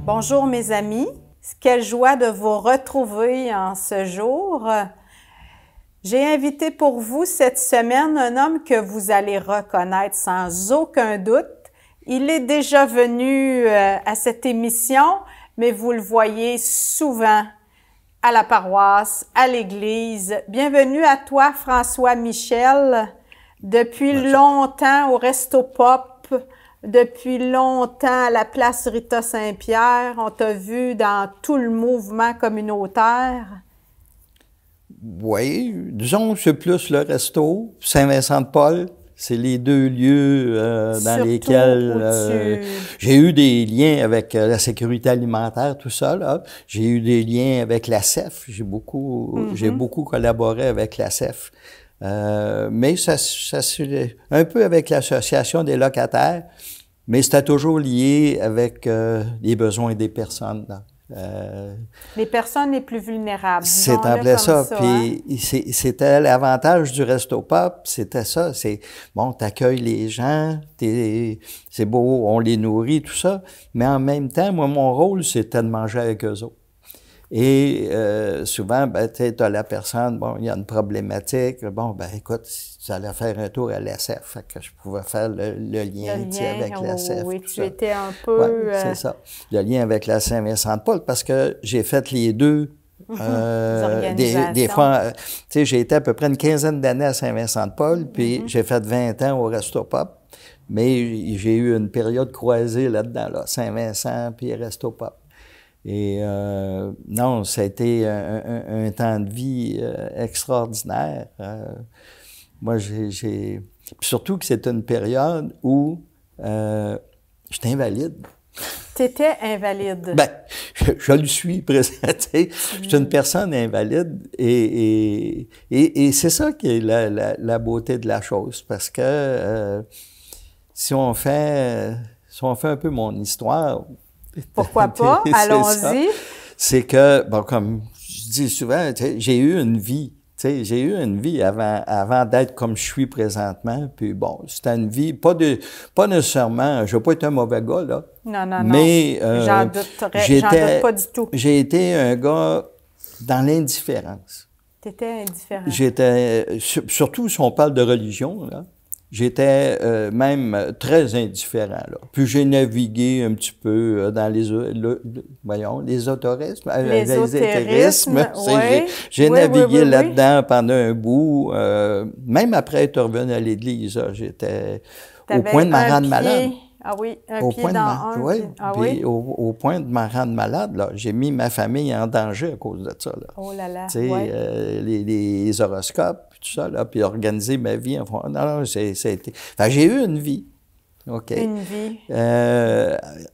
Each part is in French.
Bonjour mes amis, quelle joie de vous retrouver en ce jour. J'ai invité pour vous cette semaine un homme que vous allez reconnaître sans aucun doute. Il est déjà venu à cette émission, mais vous le voyez souvent à la paroisse, à l'église. Bienvenue à toi, François Michel. Depuis longtemps au Resto Pop, depuis longtemps à la place Rita Saint-Pierre, on t'a vu dans tout le mouvement communautaire. Oui, disons que c'est plus le Resto, Saint-Vincent-de-Paul. C'est les deux lieux dans lesquels j'ai eu des liens avec la sécurité alimentaire, tout ça. Là. J'ai eu des liens avec la CEF. J'ai beaucoup collaboré avec la CEF. Mais ça c'est un peu avec l'association des locataires, mais c'était toujours lié avec les besoins des personnes. Là. Les personnes les plus vulnérables. C'est en plein ça. Puis c'était l'avantage du Resto Pop, c'était ça. C'est bon, t'accueilles les gens, c'est beau, on les nourrit, tout ça. Mais en même temps, moi, mon rôle, c'était de manger avec eux autres. Et souvent, ben, tu as la personne, bon, il y a une problématique, bon, ben écoute, tu allais faire un tour à l'ASF, fait que je pouvais faire le lien avec l'ASF. Oui, tu étais un peu... Oui, c'est ça. Le lien avec la Saint-Vincent-de-Paul, parce que j'ai fait les deux. Des fois, tu sais, j'ai été à peu près une quinzaine d'années à Saint-Vincent-de-Paul, puis j'ai fait 20 ans au Resto Pop, mais j'ai eu une période croisée là-dedans, là, Saint-Vincent puis Resto Pop. Et non, ça a été un temps de vie extraordinaire. Moi, surtout que c'était une période où j'étais invalide. T'étais invalide? Ben, je le suis, présenté. Je suis une personne invalide et c'est ça qui est la beauté de la chose. Parce que si on fait un peu mon histoire... Pourquoi pas? Allons-y. C'est que, bon, comme je dis souvent, j'ai eu une vie. J'ai eu une vie avant d'être comme je suis présentement. Puis bon, c'était une vie, pas nécessairement, je veux pas être un mauvais gars, là. Non, mais, j'en doute pas du tout. J'ai été un gars dans l'indifférence. T'étais indifférent. Surtout si on parle de religion, là. J'étais même très indifférent, là. Puis j'ai navigué un petit peu dans les ésotérismes. Oui. J'ai navigué là-dedans pendant un bout. Même après être revenu à l'église, j'étais au point de me rendre malade. Ah oui, un pied dans un. Oui, puis au point de me rendre malade, là. J'ai mis ma famille en danger à cause de ça, là. Oh là là, tu sais, les horoscopes, tout ça, là, puis organiser ma vie. Non, c'était... Enfin, j'ai eu une vie, OK? Une vie.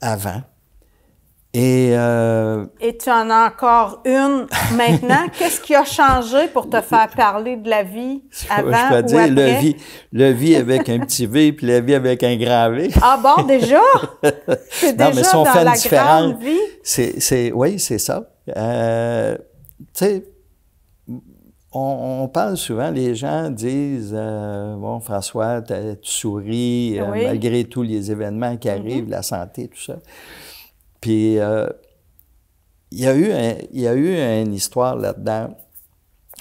Avant. Et tu en as encore une maintenant. Qu'est-ce qui a changé pour te faire parler de la vie avant ou après? Je peux dire le vie avec un petit V puis la vie avec un grand V. Ah bon, déjà? C'est déjà mais si on dans fait la grande vie? Oui, c'est ça. Tu sais, on parle souvent, les gens disent bon, François, tu souris malgré tous les événements qui arrivent, la santé, tout ça. Puis, il y a eu une histoire là-dedans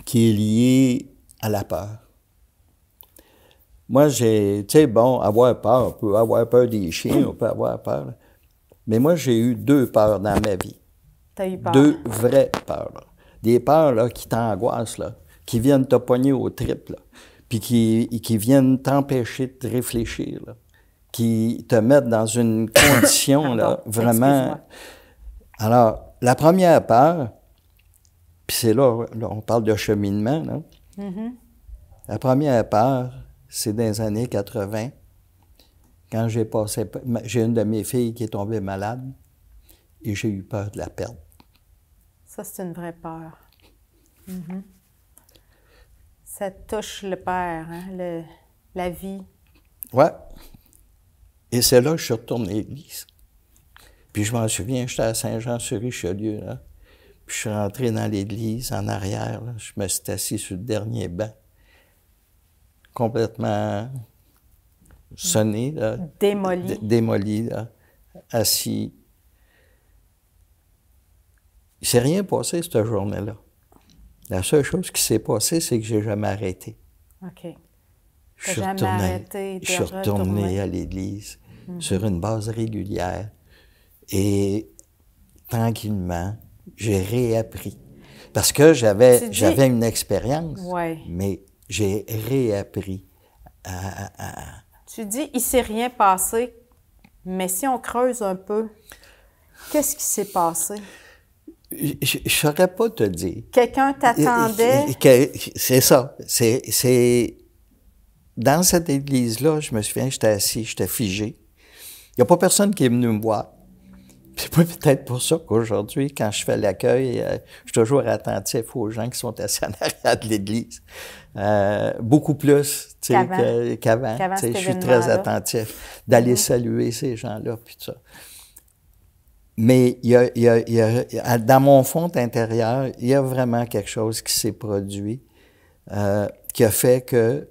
qui est liée à la peur. Moi, tu sais, bon, avoir peur, on peut avoir peur des chiens, on peut avoir peur. Mais moi, j'ai eu deux peurs dans ma vie. T'as eu peur? Deux vraies peurs, là. Des peurs, là, qui t'angoissent, là, qui viennent te pogner au trip, là, puis qui viennent t'empêcher de réfléchir, là, qui te mettent dans une condition, là, vraiment... Alors, la première peur, puis c'est là, on parle de cheminement, là. La première peur, c'est dans les années 80, quand j'ai une de mes filles qui est tombée malade, et j'ai eu peur de la perdre. Ça, c'est une vraie peur. Ça touche le père, hein, la vie. Ouais. Et c'est là que je suis retourné à l'église. Puis je m'en souviens, j'étais à Saint-Jean-sur-Richelieu, là. Puis je suis rentré dans l'église, en arrière, là. Je me suis assis sur le dernier banc. Complètement sonné, là. Démoli. Démoli, là. Assis. Il ne s'est rien passé cette journée-là. La seule chose qui s'est passée, c'est que j'ai jamais arrêté. OK. Je suis retourné à l'église sur une base régulière et tranquillement, j'ai réappris. Parce que j'avais une expérience, mais j'ai réappris Tu dis, il ne s'est rien passé, mais si on creuse un peu, qu'est-ce qui s'est passé? Je ne saurais pas te dire. Quelqu'un t'attendait? C'est ça. C'est dans cette église-là, je me souviens, j'étais assis, j'étais figé. Il n'y a pas personne qui est venu me voir. C'est peut-être pour ça qu'aujourd'hui, quand je fais l'accueil, je suis toujours attentif aux gens qui sont assis en arrière de l'église. Beaucoup plus qu'avant. Je suis très attentif d'aller saluer ces gens-là, puis tout ça. Mais dans mon fond intérieur, il y a vraiment quelque chose qui s'est produit qui a fait que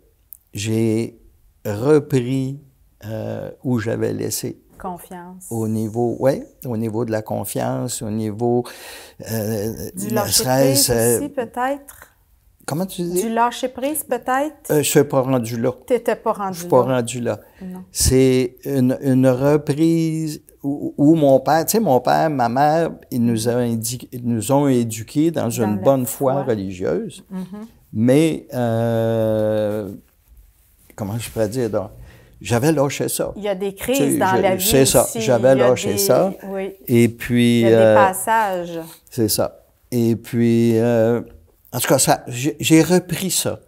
j'ai repris où j'avais laissé. Confiance. Au niveau de la confiance, au niveau du lâcher-prise aussi, peut-être? Comment tu dis? Du lâcher-prise, peut-être? Je ne suis pas rendu là. Tu n'étais pas rendu là? Je ne suis pas rendu là. C'est une reprise où mon père, tu sais, mon père, ma mère, ils nous ont éduqués dans une bonne foi religieuse. Mais, comment je pourrais dire, donc, j'avais lâché ça. Il y a des crises dans la vie. C'est ça, j'avais lâché ça. Oui. Et puis... Il y a des passages. C'est ça. Et puis, en tout cas, j'ai repris ça.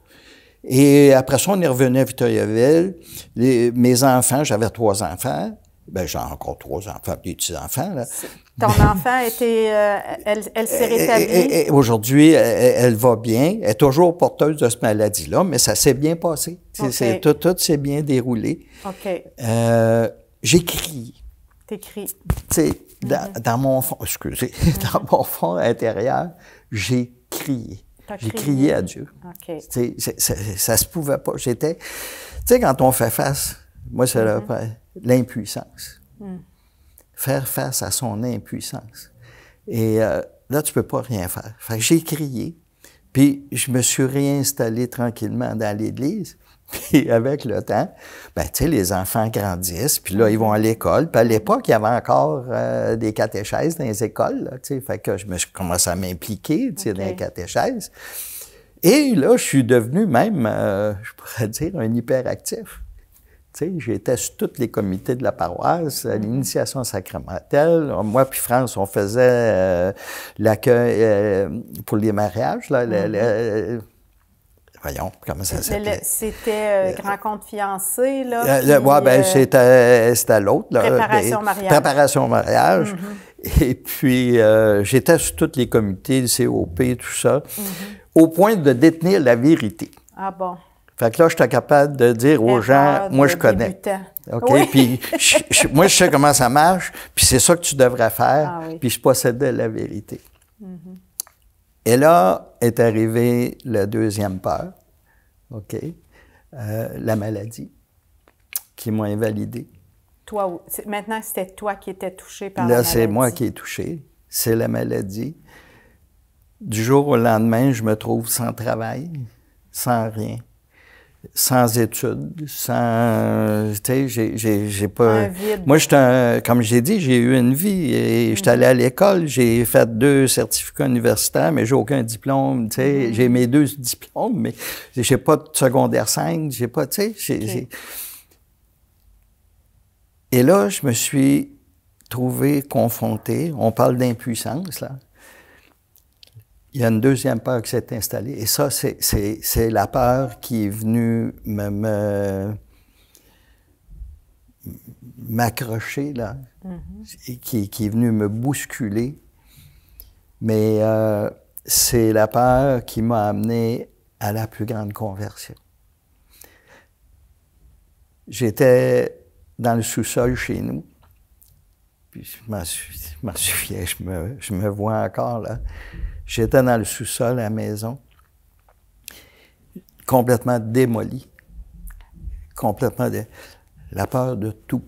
Et après ça, on est revenu à Victoriaville. Mes enfants, j'avais 3 enfants. Ben, j'ai encore 3 enfants, des petits-enfants, là. Ton enfant était... elle s'est rétablie? Aujourd'hui, elle va bien. Elle est toujours porteuse de cette maladie-là, mais ça s'est bien passé. Okay. Tout s'est bien déroulé. OK. J'ai crié. T'écris. Tu sais, dans mon fond... Excusez. Dans mon fond intérieur, j'ai crié. J'ai crié à Dieu. OK. Ça se pouvait pas. J'étais... Tu sais, quand on fait face... Moi, c'est l'impuissance. Faire face à son impuissance. Et là, tu peux pas rien faire. Fait que j'ai crié, puis je me suis réinstallé tranquillement dans l'église. Puis avec le temps, ben tu sais, les enfants grandissent, puis là, ils vont à l'école. Puis à l'époque, il y avait encore des catéchèses dans les écoles, là, tu sais. Fait que je commence à m'impliquer, tu sais, dans les catéchèses. Et là, je suis devenu même, je pourrais dire, un hyperactif. Tu sais, j'étais sur tous les comités de la paroisse, à l'initiation sacramentelle. Moi puis France, on faisait l'accueil pour les mariages, là. Voyons, comment ça s'appelait? C'était rencontre fiancée, là? Oui, bien, c'était l'autre, là. Préparation mariage. Préparation mariage. Et puis, j'étais sur tous les comités, le COP, tout ça, au point de détenir la vérité. Ah bon? Fait que là, j'étais capable de dire aux gens, moi, je connais. Débutant. OK? Oui. Puis, moi, je sais comment ça marche, puis c'est ça que tu devrais faire. Puis, je possédais la vérité. Et là est arrivée la deuxième peur, OK? La maladie, qui m'a invalidé. Toi, maintenant, c'était toi qui étais touché par la maladie. Là, c'est moi qui ai touché. C'est la maladie. Du jour au lendemain, je me trouve sans travail, sans rien. Sans études, sans... Tu sais, j'ai pas... Un vide. Moi, comme j'ai dit, j'ai eu une vie. Et j'étais allé à l'école, j'ai fait 2 certificats universitaires, mais j'ai aucun diplôme, tu sais. J'ai mes 2 diplômes, mais j'ai pas de secondaire 5, j'ai pas, tu sais... Et là, je me suis trouvé confronté. On parle d'impuissance, là. Il y a une deuxième peur qui s'est installée. Et ça, c'est la peur qui est venue m'accrocher, là, et qui est venue me bousculer. Mais c'est la peur qui m'a amené à la plus grande conversion. J'étais dans le sous-sol chez nous. Puis je m'en souviens, je me vois encore, là. J'étais dans le sous-sol à la maison, complètement démoli. Complètement la peur de tout.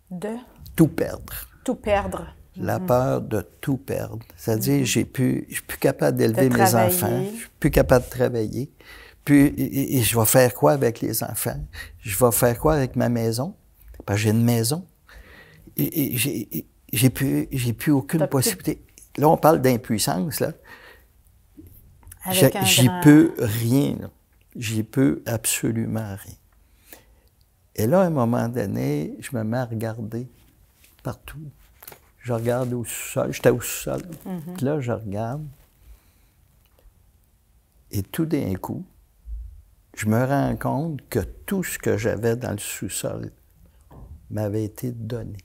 De? Tout perdre. Tout perdre. la peur de tout perdre. C'est-à-dire, je suis plus capable d'élever mes enfants, je suis plus capable de travailler. Puis, et je vais faire quoi avec les enfants? Je vais faire quoi avec ma maison? Parce que j'ai une maison. Et j'ai plus aucune possibilité. Là, on parle d'impuissance, là. J'y peux rien, là. J'y peux absolument rien. Et là, à un moment donné, je me mets à regarder partout. Je regarde au sous-sol. J'étais au sous-sol. Puis là, je regarde. Et tout d'un coup, je me rends compte que tout ce que j'avais dans le sous-sol m'avait été donné.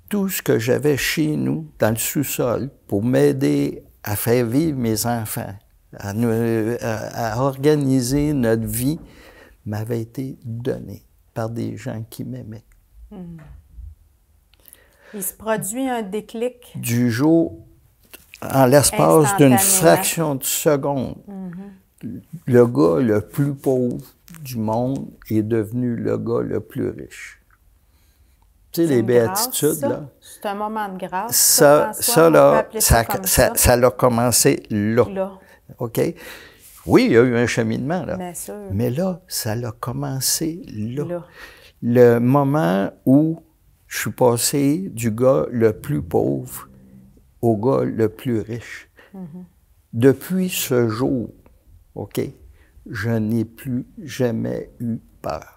Tout ce que j'avais chez nous, dans le sous-sol, pour m'aider à faire vivre mes enfants, à organiser notre vie, m'avait été donné par des gens qui m'aimaient. Il se produit un déclic. Du jour, en l'espace d'une fraction de seconde, le gars le plus pauvre du monde est devenu le gars le plus riche. Tu sais, les béatitudes, là. C'est un moment de grâce. Ça a commencé là. OK? Oui, il y a eu un cheminement, là. Bien sûr. Mais là, ça a commencé là. Le moment où je suis passé du gars le plus pauvre au gars le plus riche. Depuis ce jour, OK, je n'ai plus jamais eu peur.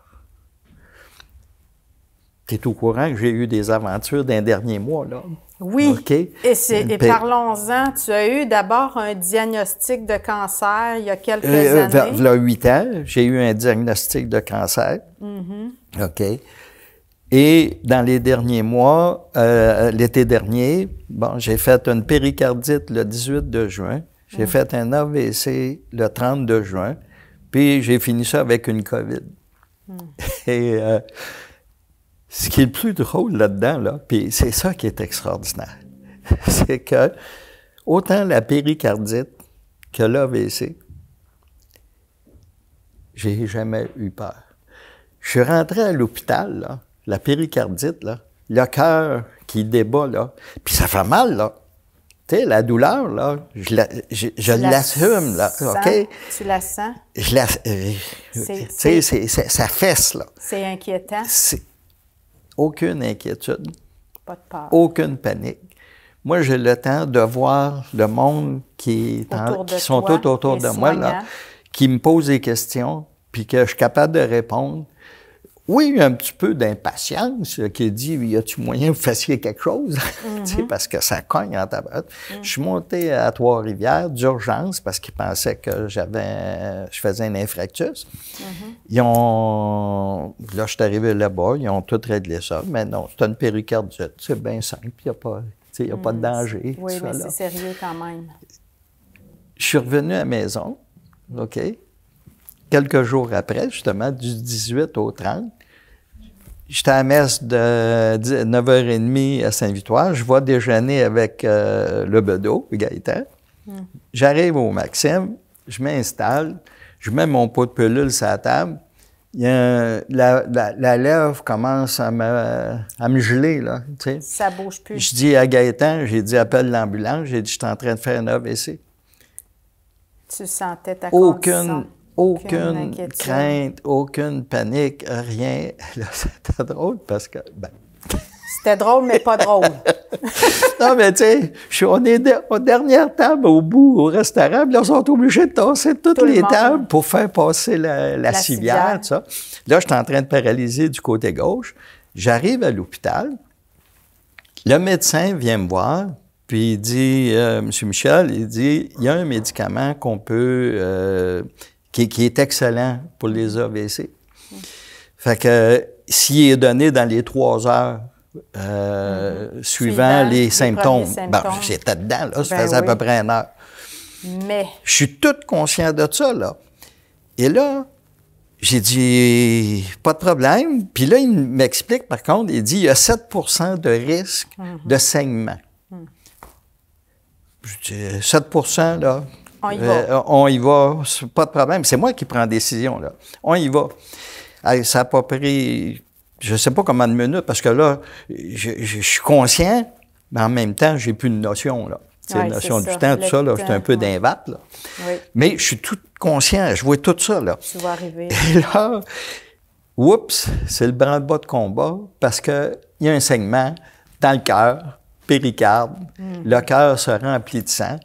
Tu es au courant que j'ai eu des aventures d'un dernier mois, là? Oui. Okay. Et parlons-en. Tu as eu d'abord un diagnostic de cancer il y a quelques années. Il y a 8 ans, j'ai eu un diagnostic de cancer. OK. Et dans les derniers mois, l'été dernier, bon, j'ai fait une péricardite le 18 de juin. J'ai fait un AVC le 30 juin. Puis j'ai fini ça avec une COVID. Et ce qui est le plus drôle là-dedans, là, puis c'est ça qui est extraordinaire, c'est que autant la péricardite que l'AVC, j'ai jamais eu peur. Je suis rentré à l'hôpital, là, la péricardite, là, le cœur qui débat, là, puis ça fait mal, là. Tu sais, la douleur, là, je l'assume, là, OK? Tu la sens? Tu sais, ça fesse, là. C'est inquiétant? Aucune inquiétude. Pas de peur. Aucune panique. Moi, j'ai le temps de voir le monde qui sont tout autour de moi, là, qui me posent des questions, puis que je suis capable de répondre. Oui, un petit peu d'impatience qui dit « Y a-tu moyen que vous fassiez quelque chose? » Tu sais, parce que ça cogne en tabac. Je suis monté à Trois-Rivières d'urgence parce qu'ils pensaient que je faisais un infarctus. Là, je suis arrivé là-bas, ils ont tout réglé ça. Mais non, c'est une péricardite, c'est bien simple, il n'y a pas de danger. Oui, mais c'est sérieux quand même. Je suis revenu à la maison, OK? Quelques jours après, justement, du 18 au 30, j'étais à la messe de 9h30 à Saint-Victoire. Je vais déjeuner avec le bedeau, Gaëtan. J'arrive au Maxime, je m'installe, je mets mon pot de pilule sur la table. La lèvre commence à me geler, là, tu sais. Ça bouge plus. Je dis à Gaëtan, j'ai dit, appelle l'ambulance. J'ai dit, je suis en train de faire un AVC. Tu sentais ta condition. Aucune crainte, aucune panique, rien. Là, c'était drôle parce que... C'était drôle, mais pas drôle. Non, mais tu sais, on est aux dernières tables au bout, au restaurant, puis là, ils sont obligés de tasser toutes les tables pour faire passer la civière, tout ça. Là, je suis en train de paralyser du côté gauche. J'arrive à l'hôpital. Le médecin vient me voir, puis il dit, M. Michel, il dit, il y a un médicament qu'on peut... qui est excellent pour les AVC. Fait que s'il est donné dans les 3 heures suivant les symptômes, j'étais dedans, là, ça faisait à peu près 1 heure. Mais... Je suis tout conscient de ça, là. Et là, j'ai dit, pas de problème. Puis là, il m'explique, par contre, il dit, il y a 7 % de risque de saignement. Je dis, 7 % là... On y va, pas de problème. C'est moi qui prends la décision, là. On y va. Allez, ça n'a pas pris je sais pas combien de minutes, parce que là, je suis conscient, mais en même temps, j'ai plus de notion, là. La notion du temps, tout ça, là, j'étais un peu d'invate, là. Oui. Mais je suis tout conscient, je vois tout ça, là. Tu vas arriver. Et là, oups, c'est le branle-bas de combat, parce que il y a un saignement dans le cœur, péricarde, le cœur se remplit de sang.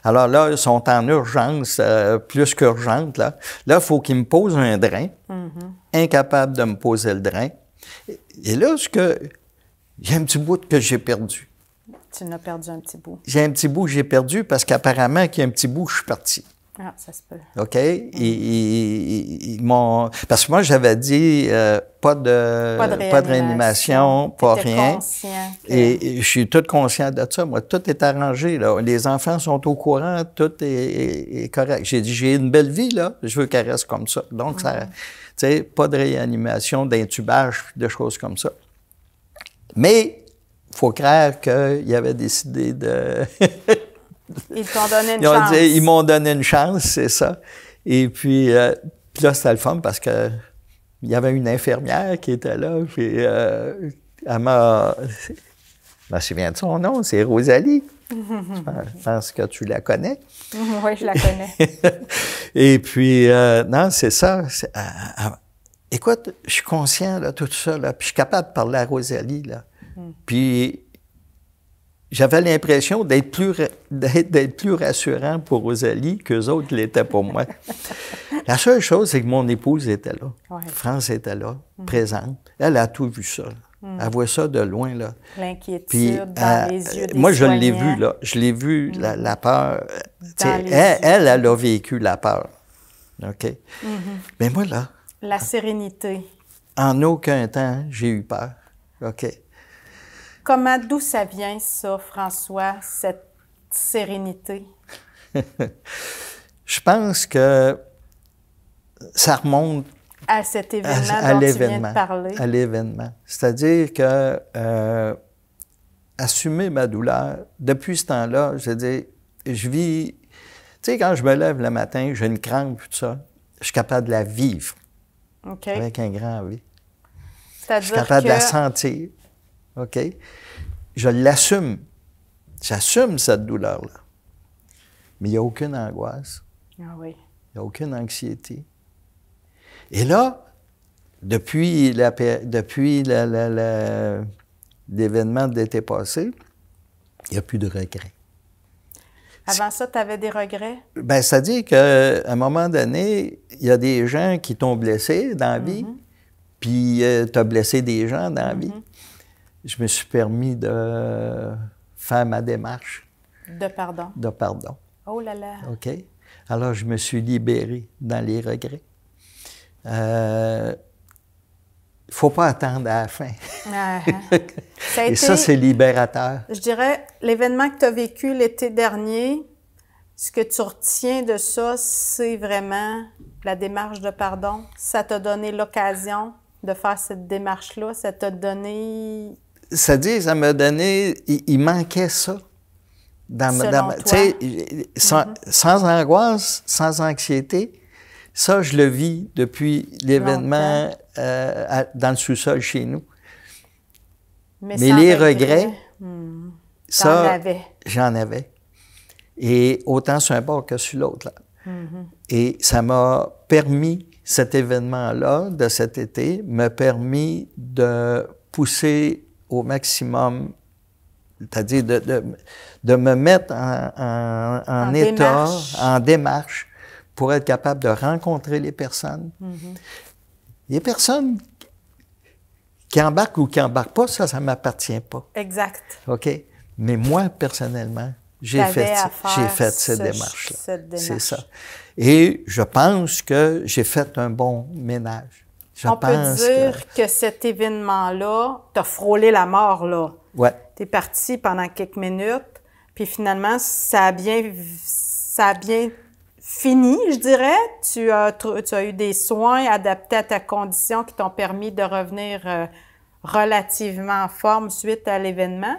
Alors là, ils sont en urgence, plus qu'urgente, là. Là, il faut qu'ils me posent un drain, incapable de me poser le drain. Et là, il y a un petit bout que j'ai perdu. Tu n'as perdu un petit bout. J'ai un petit bout que j'ai perdu parce qu'apparemment qu'il y a un petit bout que je suis parti. Ah, ça se peut. OK? Ils m'ont... Parce que moi, j'avais dit pas de réanimation, pas rien. Conscient que... Et je suis tout conscient de ça. Moi, tout est arrangé, là. Les enfants sont au courant, tout est correct. J'ai dit, j'ai une belle vie, là. Je veux qu'elle reste comme ça. Donc, ça, tu sais, pas de réanimation, d'intubage, de choses comme ça. Mais il faut croire qu'ils avaient décidé de... Ils t'ont donné une chance. Ils m'ont donné une chance, c'est ça. Et puis là, c'était le fun parce que il y avait une infirmière qui était là, puis elle m'a... Je me souviens de son nom, c'est Rosalie. Je pense que tu la connais. Oui, je la connais. Et puis, non, c'est ça. Écoute, je suis conscient de tout ça, là, puis je suis capable de parler à Rosalie, là. Puis, j'avais l'impression d'être plus rassurant pour Rosalie qu'eux autres l'étaient pour moi. La seule chose, c'est que mon épouse était là. Ouais. France était là, présente. Elle a tout vu ça. Elle voit ça de loin, là. L'inquiétude dans les yeux des moi, je soignants. l'ai vu, là. Je l'ai vu, la peur. Elle a vécu la peur. OK? Mais moi, là... La sérénité. En aucun temps, j'ai eu peur. OK? D'où ça vient, ça, François, cette sérénité? Je pense que ça remonte à cet événement dont tu viens de parler. À l'événement. C'est-à-dire que assumer ma douleur, depuis ce temps-là, je veux dire, je vis... Tu sais, quand je me lève le matin, j'ai une crampe, tout ça, je suis capable de la vivre. OK. Avec un grand V. C'est-à-dire je suis capable de la sentir. OK? Je l'assume. J'assume cette douleur-là. Mais il n'y a aucune angoisse. Ah oui. Il n'y a aucune anxiété. Et là, depuis l'événement de l'été passé, il n'y a plus de regrets. Avant ça, tu avais des regrets? Bien, c'est-à-dire qu'à un moment donné, il y a des gens qui t'ont blessé dans la vie, puis tu as blessé des gens dans la vie. Je me suis permis de faire ma démarche. De pardon? De pardon. Oh là là! OK? Alors, je me suis libéré dans les regrets. Il ne faut pas attendre à la fin. Et ça, c'est libérateur. Je dirais, l'événement que tu as vécu l'été dernier, ce que tu retiens de ça, c'est vraiment la démarche de pardon. Ça t'a donné l'occasion de faire cette démarche-là. Ça t'a donné... C'est-à-dire, ça m'a donné... Il manquait ça. Sans angoisse, sans anxiété, ça, je le vis depuis l'événement dans le sous-sol chez nous. Mais les regrets, ça, j'en avais. Et autant sur un bord que sur l'autre. Là. Et ça m'a permis, cet événement-là de cet été, m'a permis de pousser au maximum, c'est-à-dire de me mettre en état, en démarche, pour être capable de rencontrer les personnes. Les personnes qui embarquent ou qui n'embarquent pas, ça ne m'appartient pas. Exact. OK? Mais moi, personnellement, j'ai fait cette démarche-là. C'est ça. Et je pense que j'ai fait un bon ménage. On peut dire que cet événement-là, t'as frôlé la mort, là. Ouais. T'es parti pendant quelques minutes, puis finalement, ça a bien fini, je dirais. Tu as eu des soins adaptés à ta condition qui t'ont permis de revenir relativement en forme suite à l'événement.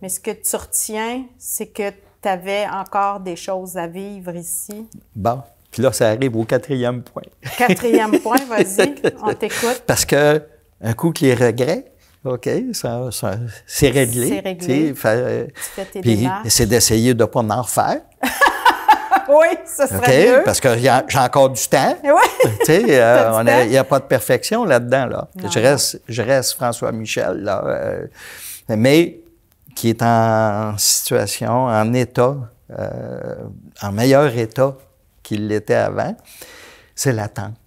Mais ce que tu retiens, c'est que tu avais encore des choses à vivre ici. Bon. Puis là, ça arrive au 4e point. 4e point, vas-y, on t'écoute. Parce que un coup que les regrets, OK, c'est réglé. C'est réglé. Tu fais tes puis démarches. c'est d'essayer de ne pas en refaire. Oui, ça serait mieux. Parce que j'ai encore du temps. Oui. Il n'y a pas de perfection là-dedans. Là. Je reste François Michel, là, mais qui est en situation, en état, en meilleur état qu'il l'était avant. C'est l'attente.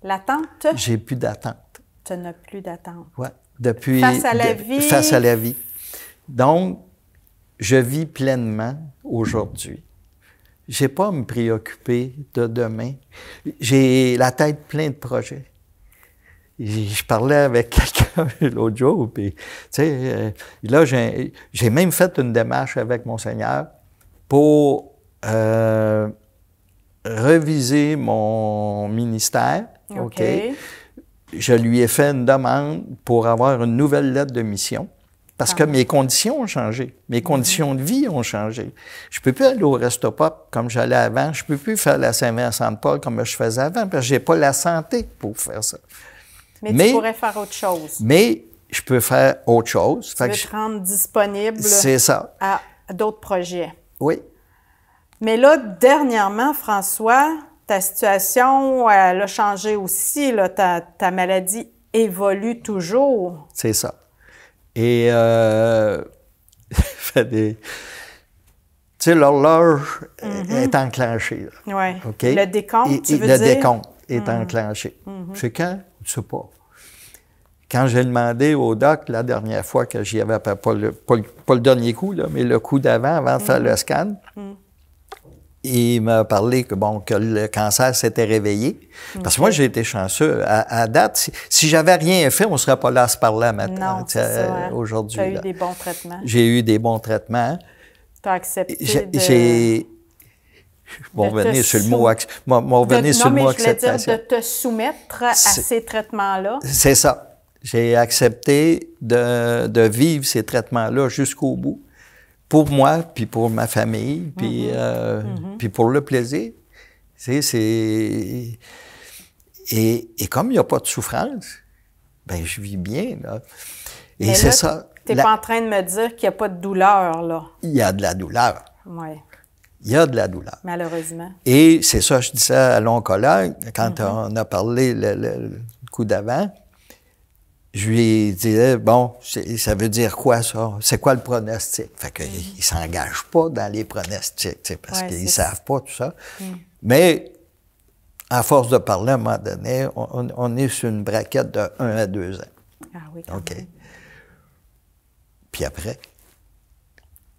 L'attente? J'ai plus d'attente. Tu n'as plus d'attente. Oui. Depuis. Face à la vie. Face à la vie. Donc, je vis pleinement aujourd'hui. Je n'ai pas à me préoccuper de demain. J'ai la tête pleine de projets. Je parlais avec quelqu'un l'autre jour, puis, tu sais, là, j'ai même fait une démarche avec mon Seigneur pour reviser mon ministère. OK. Je lui ai fait une demande pour avoir une nouvelle lettre de mission. Parce que mes conditions ont changé. Mes conditions de vie ont changé. Je ne peux plus aller au Resto-Pop comme j'allais avant. Je ne peux plus faire la Saint-Vincent-de-Paul comme je faisais avant parce que je n'ai pas la santé pour faire ça. Mais tu pourrais faire autre chose. Mais je peux faire autre chose. Tu veux te rendre disponible à d'autres projets. Oui. Mais là, dernièrement, François, ta situation, elle a changé aussi. Là, ta maladie évolue toujours. C'est ça. Et tu sais, l'horloge est enclenchée. Oui. Okay? Le décompte, tu veux dire? Le décompte est enclenché. C'est quand? Je ne sais pas. Quand j'ai demandé au doc la dernière fois que j'y avais, pas le dernier coup, là, mais le coup d'avant, avant de faire le scan, il m'a parlé que, que le cancer s'était réveillé. Parce que moi, j'ai été chanceux. À date, si j'avais rien fait, on ne serait pas là à se parler maintenant. Non, c'est ça, hein? Aujourd'hui. Tu as eu des bons traitements. J'ai eu des bons traitements. Tu as accepté Je vais revenir sur le mot acceptation. Non, mais je voulais dire de te soumettre à ces traitements-là. C'est ça. J'ai accepté de vivre ces traitements-là jusqu'au bout. Pour moi, puis pour ma famille, puis, puis pour le plaisir. Et comme il n'y a pas de souffrance, ben je vis bien, là. Et mais c'est là, ça. Tu n'es pas en train de me dire qu'il n'y a pas de douleur, là. Il y a de la douleur. Oui. Il y a de la douleur. Malheureusement. Et c'est ça, je disais à l'oncologue, quand on a parlé le coup d'avant, je lui disais, bon, ça veut dire quoi, ça? C'est quoi le pronostic? Fait qu'ils ne s'engagent pas dans les pronostics, parce qu'ils ne savent pas tout ça. Mais, à force de parler, à un moment donné, on est sur une braquette de 1 à 2 ans. Ah oui, OK. Puis après?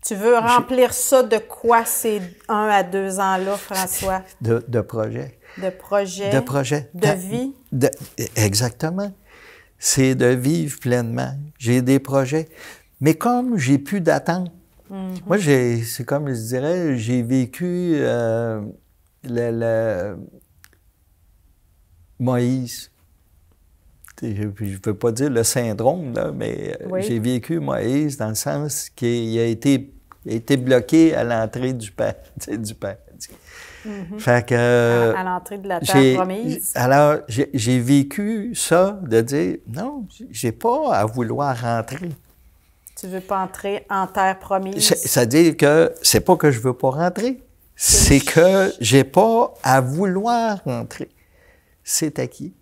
Tu veux remplir ça de quoi ces 1 à 2 ans-là, François? De projets. De projets. De projets. De vie. Exactement. C'est de vivre pleinement. J'ai des projets. Mais comme j'ai plus d'attente, moi, c'est comme je dirais, j'ai vécu Moïse. Je ne veux pas dire le syndrome, là, mais j'ai vécu Moïse dans le sens qu'il a été bloqué à l'entrée du paradis. Fait que, à l'entrée de la terre promise. Alors, j'ai vécu ça, de dire, non, j'ai pas à vouloir rentrer. Tu veux pas entrer en terre promise? C'est-à-dire que c'est pas que je veux pas rentrer, c'est que j'ai pas à vouloir rentrer. C'est acquis.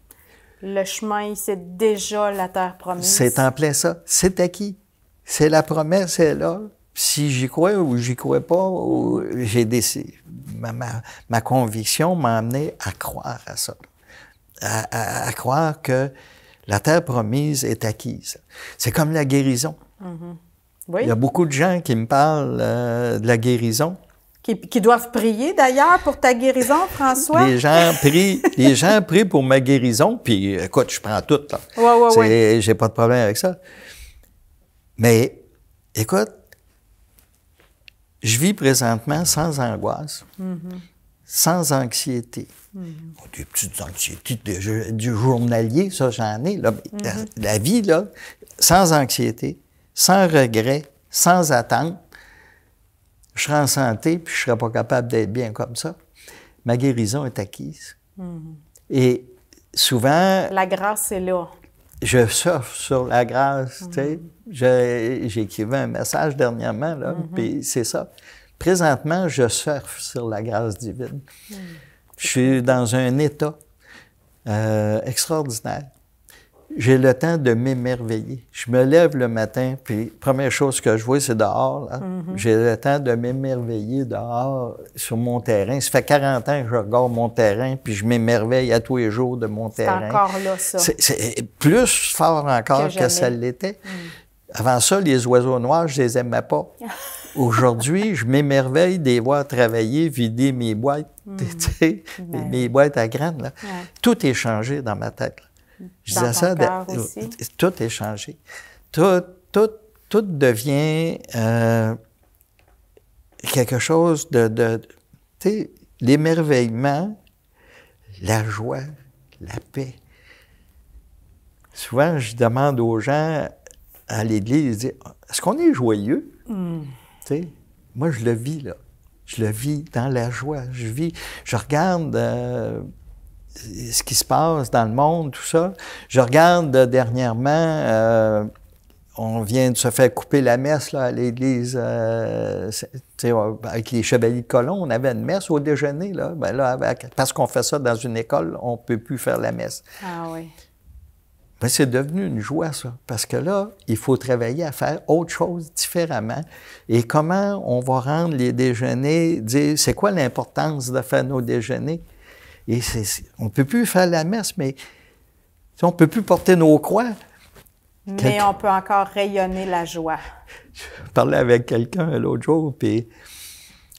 Le chemin, c'est déjà la terre promise. C'est en plein ça. C'est acquis. C'est la promesse, elle est là. Si j'y crois ou j'y crois pas, ou j'ai décidé. Ma conviction m'a amené à croire à ça. À croire que la terre promise est acquise. C'est comme la guérison. Oui. Il y a beaucoup de gens qui me parlent de la guérison. Qui doivent prier d'ailleurs pour ta guérison, François? Les gens prient pour ma guérison, puis écoute, je prends tout, là. Oui. J'ai pas de problème avec ça. Mais, écoute, je vis présentement sans angoisse, sans anxiété. Des petites anxiétés du journalier, ça, j'en ai, là. La vie, là, sans anxiété, sans regret, sans attente. Je serai en santé, puis je ne serai pas capable d'être bien comme ça. Ma guérison est acquise. Et souvent... La grâce est là. je surfe sur la grâce, tu sais. J'ai écrivé un message dernièrement, là, puis c'est ça. Présentement, je surfe sur la grâce divine. Je suis dans un état extraordinaire. J'ai le temps de m'émerveiller. Je me lève le matin, puis première chose que je vois, c'est dehors. Là. J'ai le temps de m'émerveiller dehors sur mon terrain. Ça fait 40 ans que je regarde mon terrain, puis je m'émerveille à tous les jours de mon terrain. C'est encore là, ça. C'est plus fort encore que ça l'était. Avant ça, les oiseaux noirs, je les aimais pas. Aujourd'hui, je m'émerveille de les voir travailler, vider mes boîtes, tu sais, mes boîtes à graines. Là. Tout est changé dans ma tête. Là. Je disais ça, tout est changé. Tout devient quelque chose de tu sais, l'émerveillement, la joie, la paix. Souvent, je demande aux gens à l'Église, est-ce qu'on est joyeux? Tu sais, moi, je le vis, là. Je le vis dans la joie. Je regarde ce qui se passe dans le monde, tout ça. Je regarde dernièrement, on vient de se faire couper la messe là, à l'église, avec les chevaliers de colon, on avait une messe au déjeuner. Là. Ben là, parce qu'on fait ça dans une école, on ne peut plus faire la messe. Ah oui. Ben, c'est devenu une joie, ça, parce que là, il faut travailler à faire autre chose différemment. Et comment on va rendre les déjeuners, dire c'est quoi l'importance de faire nos déjeuners? Et on ne peut plus faire la messe, mais on ne peut plus porter nos croix. Mais on peut encore rayonner la joie. Je parlais avec quelqu'un l'autre jour, puis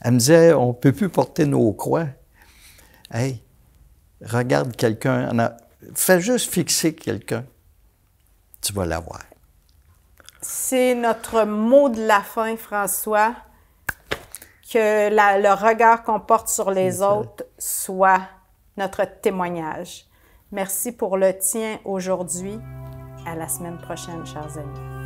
elle me disait, on ne peut plus porter nos croix. Hey, regarde quelqu'un, fais juste fixer quelqu'un, tu vas l'avoir. C'est notre mot de la fin, François, que le regard qu'on porte sur les autres soit notre témoignage. Merci pour le tien aujourd'hui. À la semaine prochaine, chers amis.